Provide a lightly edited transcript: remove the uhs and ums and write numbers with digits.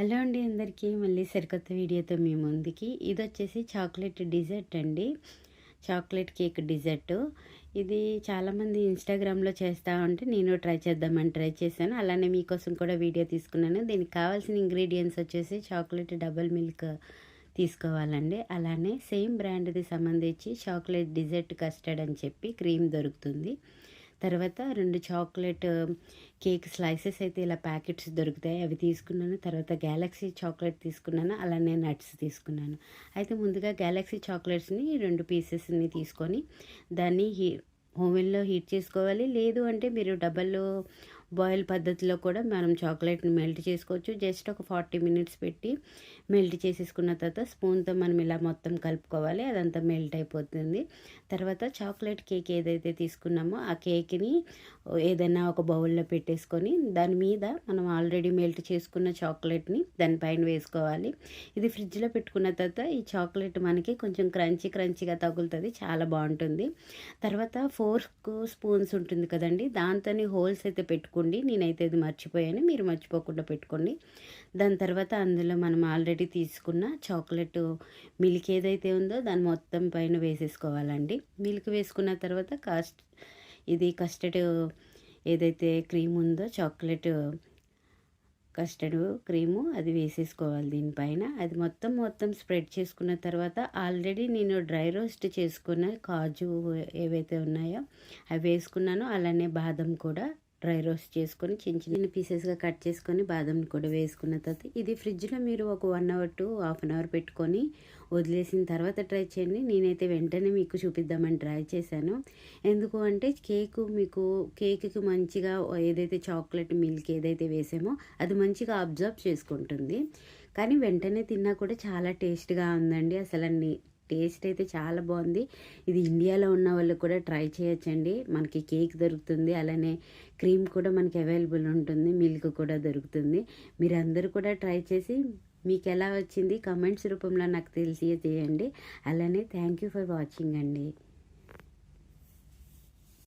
Hello అండి అందరికీ మళ్ళీ సరికొత్త వీడియోతో మీ ముందుకి ఇదొచ్చేసి చాక్లెట్ డిజర్ట్ అండి. Chocolate cake dessert. ఇది చాలామంది ఇన్స్టాగ్రామ్లో చేస్తూ ఉంటే నేను ట్రై చేశాను. అలానే మీకోసం కూడా వీడియో తీసుకున్నాను. దీనికి కావాల్సిన ఇంగ్రీడియంట్స్ వచ్చేసి చాక్లెట్ డబల్ మిల్క్ తీసుకోవాలండి. అలానే సేమ్ బ్రాండ్ది సంబంధించి చాక్లెట్ డిజర్ట్ కస్టర్డ్ అని చెప్పి క్రీమ్ దొరుకుతుంది. తర్వాత 2 చాక్లెట్ కేక్ స్లైసెస్ అయితే ఇలా ప్యాకెట్స్ దొరుకుతాయి, అవి తీసుకున్నాను. తర్వాత గ్యాలక్సీ చాక్లెట్ తీసుకున్నాను, అలానే నట్స్ తీసుకున్నాను. అయితే ముందుగా గ్యాలక్సీ చాక్లెట్స్ని 2 పీసెస్ని తీసుకొని దాన్ని ఓవెన్లో హీట్ చేసుకోవాలి. లేదు అంటే మీరు డబల్ బాయిల్ పద్ధతిలో కూడా మనం చాక్లెట్ని మెల్ట్ చేసుకోవచ్చు. జస్ట్ ఒక 40 మినిట్స్ పెట్టి మెల్ట్ చేసేసుకున్న తర్వాత స్పూన్తో మనం ఇలా మొత్తం కలుపుకోవాలి, అదంతా మెల్ట్ అయిపోతుంది. తర్వాత చాక్లెట్ కేక్ ఏదైతే తీసుకున్నామో ఆ కేక్ని ఏదైనా ఒక బౌల్లో పెట్టేసుకొని దాని మీద మనం ఆల్రెడీ మెల్ట్ చేసుకున్న చాక్లెట్ని దానిపైన వేసుకోవాలి. ఇది ఫ్రిడ్జ్లో పెట్టుకున్న తర్వాత ఈ చాక్లెట్ మనకి కొంచెం క్రంచీగా తగులుతుంది, చాలా బాగుంటుంది. తర్వాత ఫోర్క్ స్పూన్స్ ఉంటుంది కదండి, దాంతోని హోల్స్ అయితే పెట్టుకోండి. నేనైతే ఇది మర్చిపోయాను, మీరు మర్చిపోకుండా పెట్టుకోండి. దాని తర్వాత అందులో మనం ఆల్రెడీ తీసుకున్న చాక్లెట్ మిల్క్ ఏదైతే ఉందో దాన్ని మొత్తం పైన వేసేసుకోవాలండి. మిల్క్ వేసుకున్న తర్వాత ఇది కస్టర్డ్ ఏదైతే క్రీమ్ ఉందో చాక్లెట్ కస్టర్డ్ క్రీము అది వేసేసుకోవాలి దీనిపైన. అది మొత్తం స్ప్రెడ్ చేసుకున్న తర్వాత ఆల్రెడీ నేను డ్రై రోస్ట్ చేసుకున్న కాజు ఏవైతే ఉన్నాయో అవి వేసుకున్నాను. అలానే బాదం కూడా డ్రై రోస్ట్ చేసుకొని చిన్న పీసెస్గా కట్ చేసుకొని బాదంని కూడా వేసుకున్న తర్వాత ఇది ఫ్రిడ్జ్లో మీరు ఒక 1 hour to half an hour పెట్టుకొని వదిలేసిన తర్వాత ట్రై చేయండి. నేనైతే వెంటనే మీకు చూపిద్దామని ట్రై చేశాను. ఎందుకు అంటే కేక్కి మంచిగా ఏదైతే చాక్లెట్ మిల్క్ ఏదైతే వేసామో అది మంచిగా అబ్జర్వ్ చేసుకుంటుంది. కానీ వెంటనే తిన్నా కూడా చాలా టేస్ట్గా ఉందండి. అసలు టేస్ట్ అయితే చాలా బాగుంది. ఇది ఇండియాలో ఉన్న వాళ్ళు కూడా ట్రై చేయొచ్చండి. మనకి కేక్ దొరుకుతుంది, అలానే క్రీమ్ కూడా మనకి అవైలబుల్ ఉంటుంది, మిల్క్ కూడా దొరుకుతుంది. మీరందరూ కూడా ట్రై చేసి మీకు ఎలా వచ్చింది కమెంట్స్ రూపంలో నాకు తెలియజేయండి. అలానే థ్యాంక్ యూ ఫర్ వాచింగ్ అండి.